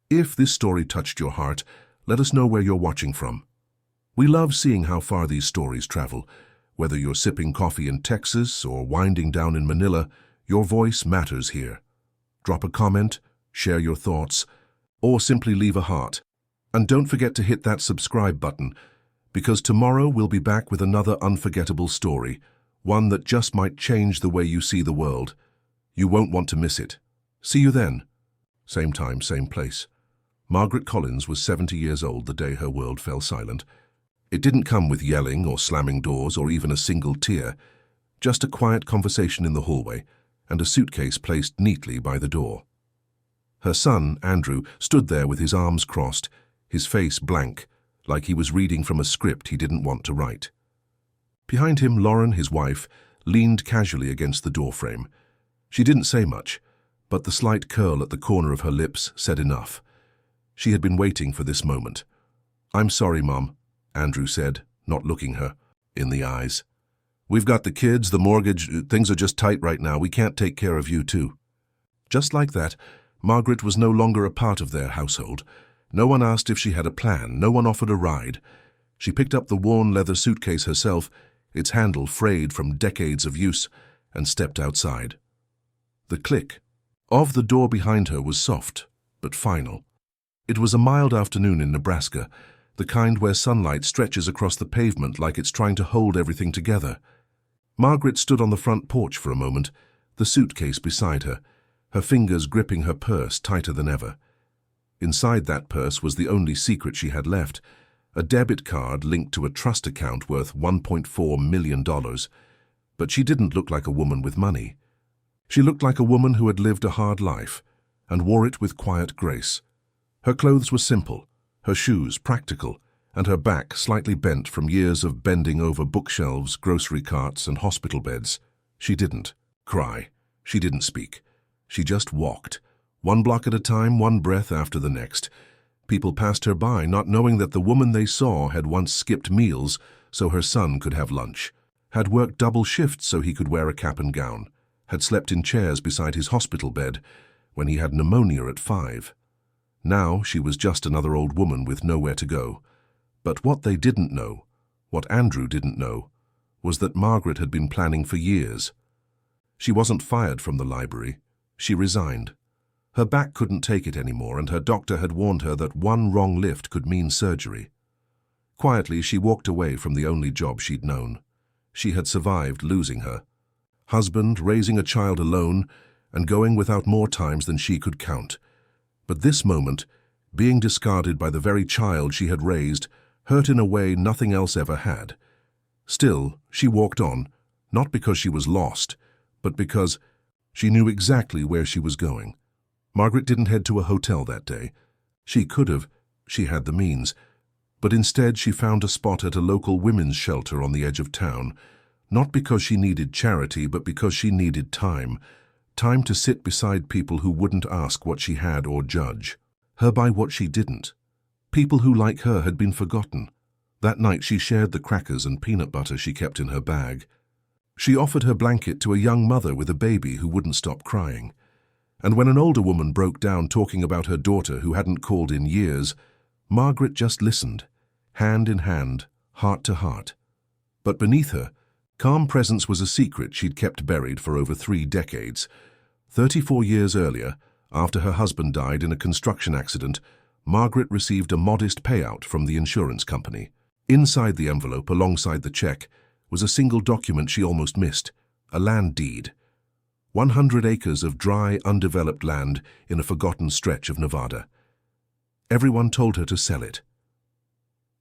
If this story touched your heart, let us know where you're watching from. We love seeing how far these stories travel. Whether you're sipping coffee in Texas or winding down in Manila, your voice matters here. Drop a comment, share your thoughts, or simply leave a heart. And don't forget to hit that subscribe button, because tomorrow we'll be back with another unforgettable story, one that just might change the way you see the world. You won't want to miss it. See you then. Same time, same place. Margaret Collins was 70 years old the day her world fell silent. It didn't come with yelling or slamming doors or even a single tear, just a quiet conversation in the hallway and a suitcase placed neatly by the door. Her son, Andrew, stood there with his arms crossed, his face blank, like he was reading from a script he didn't want to write. Behind him, Lauren, his wife, leaned casually against the doorframe. She didn't say much, but the slight curl at the corner of her lips said enough. She had been waiting for this moment. "I'm sorry, Mom," Andrew said, not looking her in the eyes. "We've got the kids, the mortgage, things are just tight right now. We can't take care of you too." Just like that, Margaret was no longer a part of their household. No one asked if she had a plan. No one offered a ride. She picked up the worn leather suitcase herself, its handle frayed from decades of use, and stepped outside. The click of the door behind her was soft, but final. It was a mild afternoon in Nebraska, the kind where sunlight stretches across the pavement like it's trying to hold everything together. Margaret stood on the front porch for a moment, the suitcase beside her, her fingers gripping her purse tighter than ever. Inside that purse was the only secret she had left, a debit card linked to a trust account worth $1.4 million. But she didn't look like a woman with money. She looked like a woman who had lived a hard life and wore it with quiet grace. Her clothes were simple, her shoes practical, and her back slightly bent from years of bending over bookshelves, grocery carts, and hospital beds. She didn't cry. She didn't speak. She just walked, one block at a time, one breath after the next. People passed her by, not knowing that the woman they saw had once skipped meals so her son could have lunch, had worked double shifts so he could wear a cap and gown, had slept in chairs beside his hospital bed when he had pneumonia at 5. Now she was just another old woman with nowhere to go. But what they didn't know, what Andrew didn't know, was that Margaret had been planning for years. She wasn't fired from the library. She resigned. Her back couldn't take it anymore, and her doctor had warned her that one wrong lift could mean surgery. Quietly, she walked away from the only job she'd known. She had survived losing her husband, raising a child alone, and going without more times than she could count. But this moment, being discarded by the very child she had raised, hurt in a way nothing else ever had. Still, she walked on, not because she was lost, but because she knew exactly where she was going. Margaret didn't head to a hotel that day. She could have, she had the means, but instead she found a spot at a local women's shelter on the edge of town, not because she needed charity, but because she needed time. Time to sit beside people who wouldn't ask what she had or judge her by what she didn't. People who, like her, had been forgotten. That night she shared the crackers and peanut butter she kept in her bag. She offered her blanket to a young mother with a baby who wouldn't stop crying. And when an older woman broke down talking about her daughter who hadn't called in years, Margaret just listened, hand in hand, heart to heart. But beneath her, calm presence was a secret she'd kept buried for over 3 decades. 34 years earlier, after her husband died in a construction accident, Margaret received a modest payout from the insurance company. Inside the envelope, alongside the check, was a single document she almost missed, a land deed. 100 acres of dry, undeveloped land in a forgotten stretch of Nevada. Everyone told her to sell it.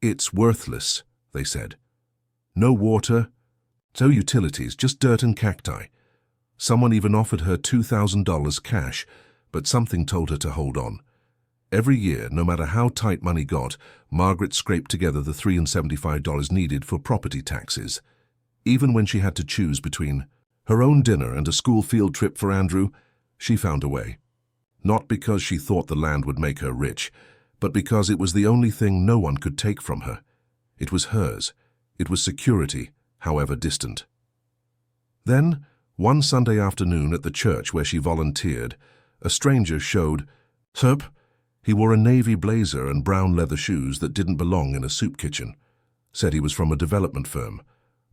"It's worthless," they said. "No water, no utilities, just dirt and cacti." Someone even offered her $2,000 cash, but something told her to hold on. Every year, no matter how tight money got, Margaret scraped together the $375 needed for property taxes. Even when she had to choose between her own dinner and a school field trip for Andrew, she found a way. Not because she thought the land would make her rich, but because it was the only thing no one could take from her. It was hers. It was security, however distant. Then, one Sunday afternoon at the church where she volunteered, a stranger showed, "Sup, He wore a navy blazer and brown leather shoes that didn't belong in a soup kitchen. Said he was from a development firm.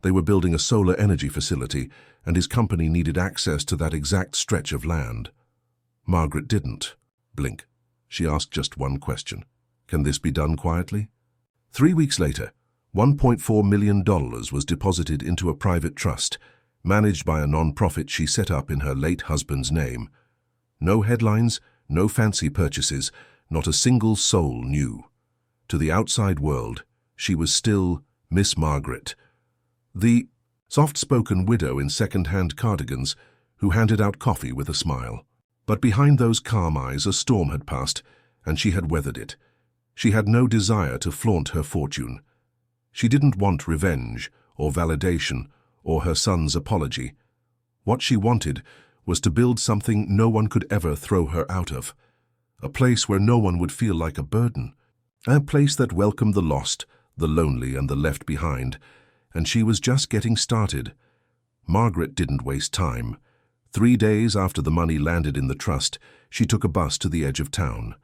They were building a solar energy facility, and his company needed access to that exact stretch of land. Margaret didn't blink. She asked just one question. Can this be done quietly? 3 weeks later, $1.4 million was deposited into a private trust, managed by a non-profit she set up in her late husband's name. No headlines, no fancy purchases, not a single soul knew. To the outside world, she was still Miss Margaret, the soft-spoken widow in second-hand cardigans who handed out coffee with a smile. But behind those calm eyes a storm had passed, and she had weathered it. She had no desire to flaunt her fortune. She didn't want revenge or validation or her son's apology. What she wanted was to build something no one could ever throw her out of. A place where no one would feel like a burden. A place that welcomed the lost, the lonely, and the left behind. And she was just getting started. Margaret didn't waste time. 3 days after the money landed in the trust, she took a bus to the edge of town.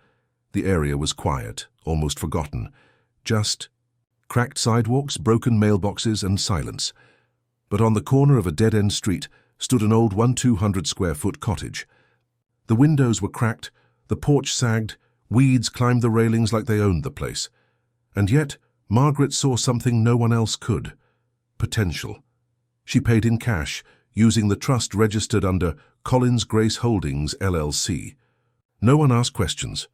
The area was quiet, almost forgotten. Just cracked sidewalks, broken mailboxes, and silence. But on the corner of a dead-end street stood an old 200-square-foot cottage. The windows were cracked, the porch sagged, weeds climbed the railings like they owned the place. And yet, Margaret saw something no one else could. Potential. She paid in cash, using the trust registered under Collins Grace Holdings, LLC. No one asked questions.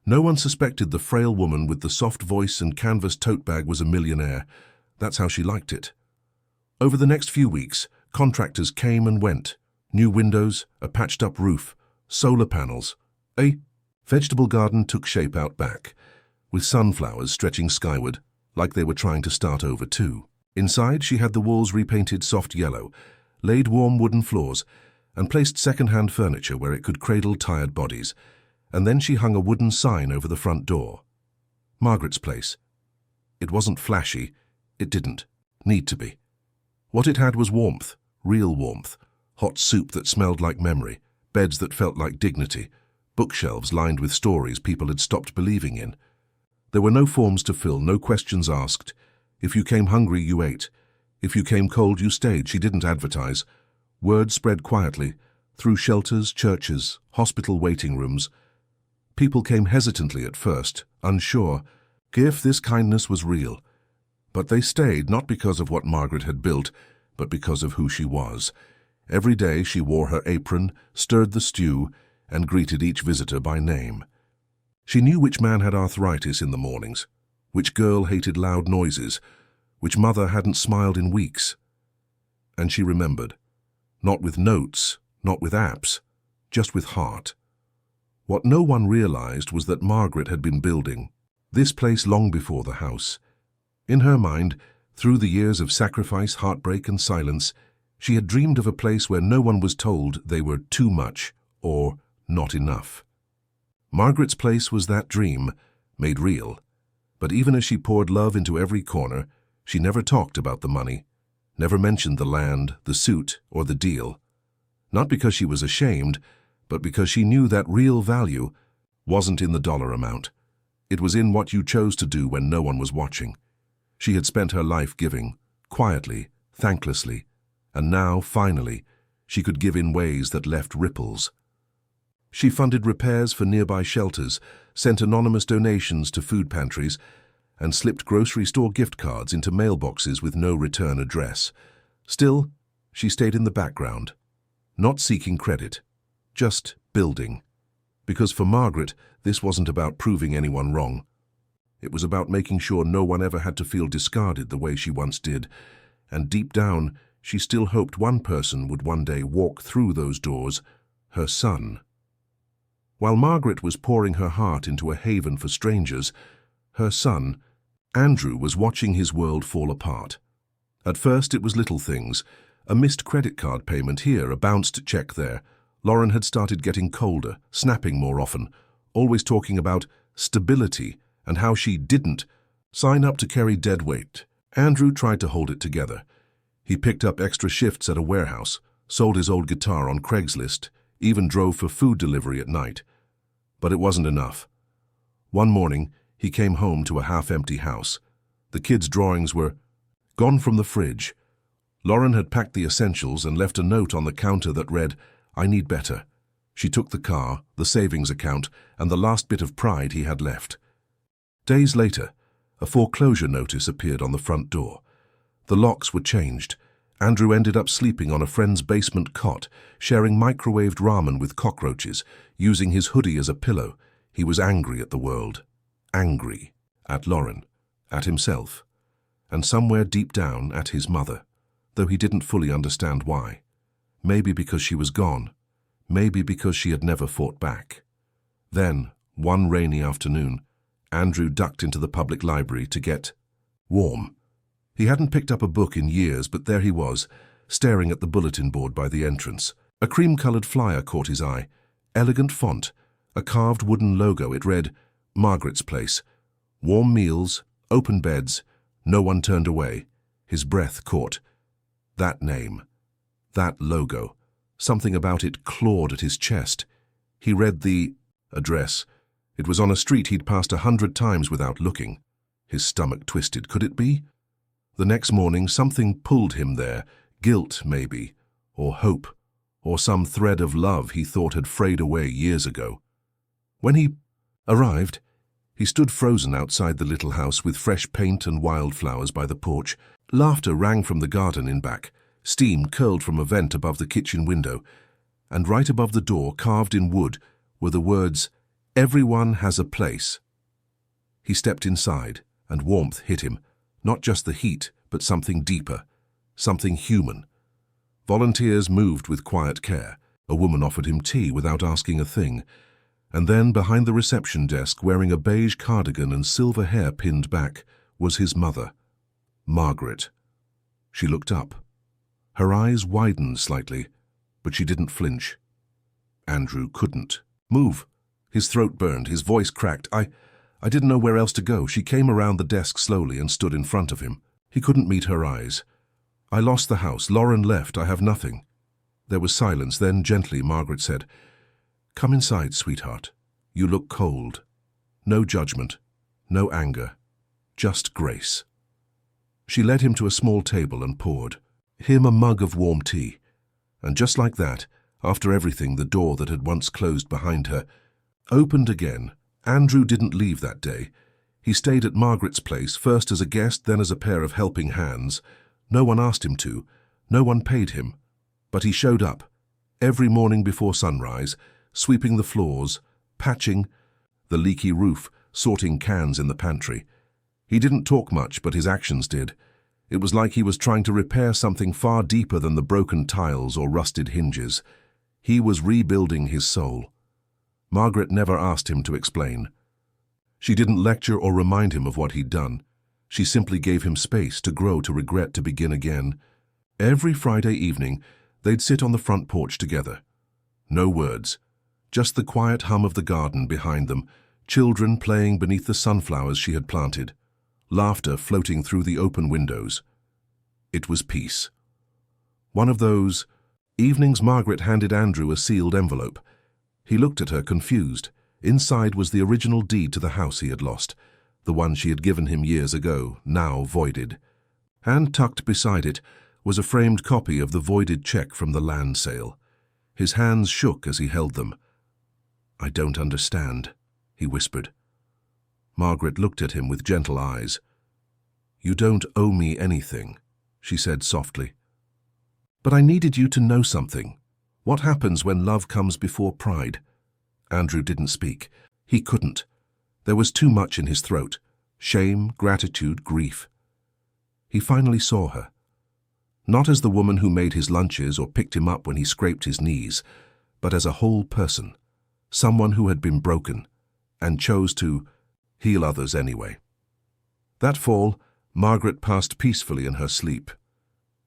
No one suspected the frail woman with the soft voice and canvas tote bag was a millionaire. That's how she liked it. Over the next few weeks, contractors came and went. New windows, a patched-up roof, solar panels. A vegetable garden took shape out back, with sunflowers stretching skyward, like they were trying to start over too. Inside, she had the walls repainted soft yellow, laid warm wooden floors, and placed second-hand furniture where it could cradle tired bodies. And then she hung a wooden sign over the front door. Margaret's place. It wasn't flashy. It didn't need to be. What it had was warmth, real warmth, hot soup that smelled like memory, beds that felt like dignity, bookshelves lined with stories people had stopped believing in. There were no forms to fill, no questions asked. If you came hungry, you ate. If you came cold, you stayed. She didn't advertise. Word spread quietly, through shelters, churches, hospital waiting rooms. People came hesitantly at first, unsure if this kindness was real. But they stayed not because of what Margaret had built, but because of who she was. Every day she wore her apron, stirred the stew, and greeted each visitor by name. She knew which man had arthritis in the mornings, which girl hated loud noises, which mother hadn't smiled in weeks. And she remembered. Not with notes, not with apps, just with heart. What no one realized was that Margaret had been building this place long before the house. In her mind, through the years of sacrifice, heartbreak, and silence, she had dreamed of a place where no one was told they were too much or not enough. Margaret's place was that dream, made real. But even as she poured love into every corner, she never talked about the money, never mentioned the land, the suit, or the deal. Not because she was ashamed, but because she knew that real value wasn't in the dollar amount. It was in what you chose to do when no one was watching. She had spent her life giving, quietly, thanklessly, and now, finally, she could give in ways that left ripples. She funded repairs for nearby shelters, sent anonymous donations to food pantries, and slipped grocery store gift cards into mailboxes with no return address. Still, she stayed in the background, not seeking credit, just building. Because for Margaret, this wasn't about proving anyone wrong. It was about making sure no one ever had to feel discarded the way she once did, and deep down, she still hoped one person would one day walk through those doors, her son. While Margaret was pouring her heart into a haven for strangers, her son, Andrew, was watching his world fall apart. At first it was little things, a missed credit card payment here, a bounced check there. Lauren had started getting colder, snapping more often, always talking about stability and how she didn't sign up to carry dead weight. Andrew tried to hold it together. He picked up extra shifts at a warehouse, sold his old guitar on Craigslist, even drove for food delivery at night. But it wasn't enough. One morning, he came home to a half-empty house. The kids' drawings were gone from the fridge. Lauren had packed the essentials and left a note on the counter that read, "I need better." She took the car, the savings account, and the last bit of pride he had left. Days later, a foreclosure notice appeared on the front door. The locks were changed. Andrew ended up sleeping on a friend's basement cot, sharing microwaved ramen with cockroaches, using his hoodie as a pillow. He was angry at the world. Angry. At Lauren. At himself. And somewhere deep down at his mother, though he didn't fully understand why. Maybe because she was gone. Maybe because she had never fought back. Then, one rainy afternoon, Andrew ducked into the public library to get warm. He hadn't picked up a book in years, but there he was, staring at the bulletin board by the entrance. A cream-colored flyer caught his eye. Elegant font, a carved wooden logo. It read, "Margaret's Place. Warm meals, open beds, no one turned away." His breath caught. That name. That logo. Something about it clawed at his chest. He read the address. It was on a street he'd passed 100 times without looking. His stomach twisted. Could it be? The next morning, something pulled him there. Guilt, maybe. Or hope. Or some thread of love he thought had frayed away years ago. When he arrived, he stood frozen outside the little house with fresh paint and wildflowers by the porch. Laughter rang from the garden in back. Steam curled from a vent above the kitchen window. And right above the door, carved in wood, were the words, "Everyone has a place." He stepped inside, and warmth hit him. Not just the heat, but something deeper. Something human. Volunteers moved with quiet care. A woman offered him tea without asking a thing. And then, behind the reception desk, wearing a beige cardigan and silver hair pinned back, was his mother, Margaret. She looked up. Her eyes widened slightly, but she didn't flinch. Andrew couldn't move. His throat burned, his voice cracked. I didn't know where else to go." She came around the desk slowly and stood in front of him. He couldn't meet her eyes. "I lost the house. Lauren left. I have nothing." There was silence. Then, gently, Margaret said, "Come inside, sweetheart. You look cold." No judgment, no anger, just grace. She led him to a small table and poured him a mug of warm tea. And just like that, after everything, the door that had once closed behind her opened again. Andrew didn't leave that day. He stayed at Margaret's place, first as a guest, then as a pair of helping hands. No one asked him to. No one paid him. But he showed up, every morning before sunrise, sweeping the floors, patching the leaky roof, sorting cans in the pantry. He didn't talk much, but his actions did. It was like he was trying to repair something far deeper than the broken tiles or rusted hinges. He was rebuilding his soul. Margaret never asked him to explain. She didn't lecture or remind him of what he'd done. She simply gave him space to grow, to regret, to begin again. Every Friday evening, they'd sit on the front porch together. No words, just the quiet hum of the garden behind them, children playing beneath the sunflowers she had planted, laughter floating through the open windows. It was peace. One of those evenings, Margaret handed Andrew a sealed envelope. He looked at her, confused. Inside was the original deed to the house he had lost, the one she had given him years ago, now voided. And tucked beside it was a framed copy of the voided check from the land sale. His hands shook as he held them. "I don't understand," he whispered. Margaret looked at him with gentle eyes. "You don't owe me anything," she said softly. "But I needed you to know something. What happens when love comes before pride?" Andrew didn't speak. He couldn't. There was too much in his throat. Shame, gratitude, grief. He finally saw her. Not as the woman who made his lunches or picked him up when he scraped his knees, but as a whole person. Someone who had been broken, and chose to heal others anyway. That fall, Margaret passed peacefully in her sleep.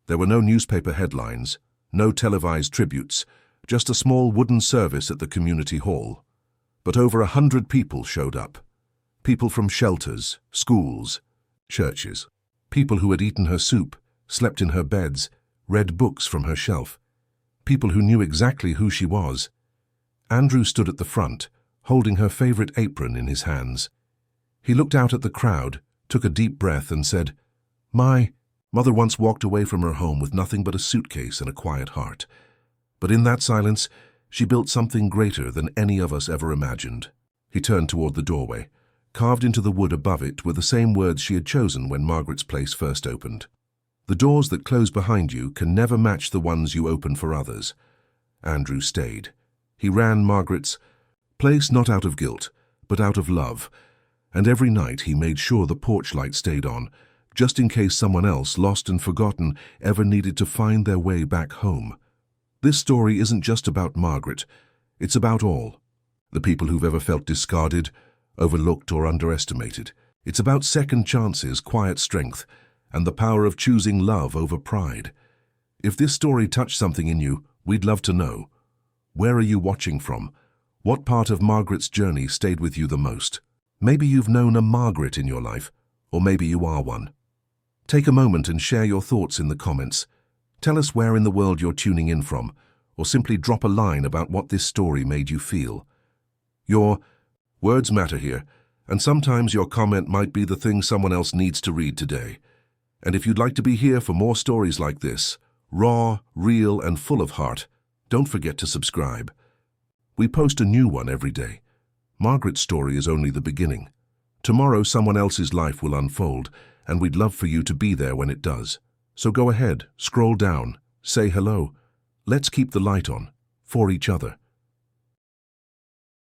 There were no newspaper headlines, no televised tributes, just a small wooden service at the community hall. But over 100 people showed up. People from shelters, schools, churches. People who had eaten her soup, slept in her beds, read books from her shelf. People who knew exactly who she was. Andrew stood at the front, holding her favorite apron in his hands. He looked out at the crowd, took a deep breath and said, "My mother once walked away from her home with nothing but a suitcase and a quiet heart. But in that silence, she built something greater than any of us ever imagined." He turned toward the doorway. Carved into the wood above it were the same words she had chosen when Margaret's place first opened. "The doors that close behind you can never match the ones you open for others." Andrew stayed. He ran Margaret's place not out of guilt, but out of love, and every night he made sure the porch light stayed on, just in case someone else, lost and forgotten, ever needed to find their way back home. This story isn't just about Margaret, it's about all. The people who've ever felt discarded, overlooked or underestimated. It's about second chances, quiet strength, and the power of choosing love over pride. If this story touched something in you, we'd love to know. Where are you watching from? What part of Margaret's journey stayed with you the most? Maybe you've known a Margaret in your life, or maybe you are one. Take a moment and share your thoughts in the comments. Tell us where in the world you're tuning in from, or simply drop a line about what this story made you feel. Your words matter here, and sometimes your comment might be the thing someone else needs to read today. And if you'd like to be here for more stories like this, raw, real, and full of heart, don't forget to subscribe. We post a new one every day. Margaret's story is only the beginning. Tomorrow someone else's life will unfold, and we'd love for you to be there when it does. So go ahead, scroll down, say hello. Let's keep the light on, for each other.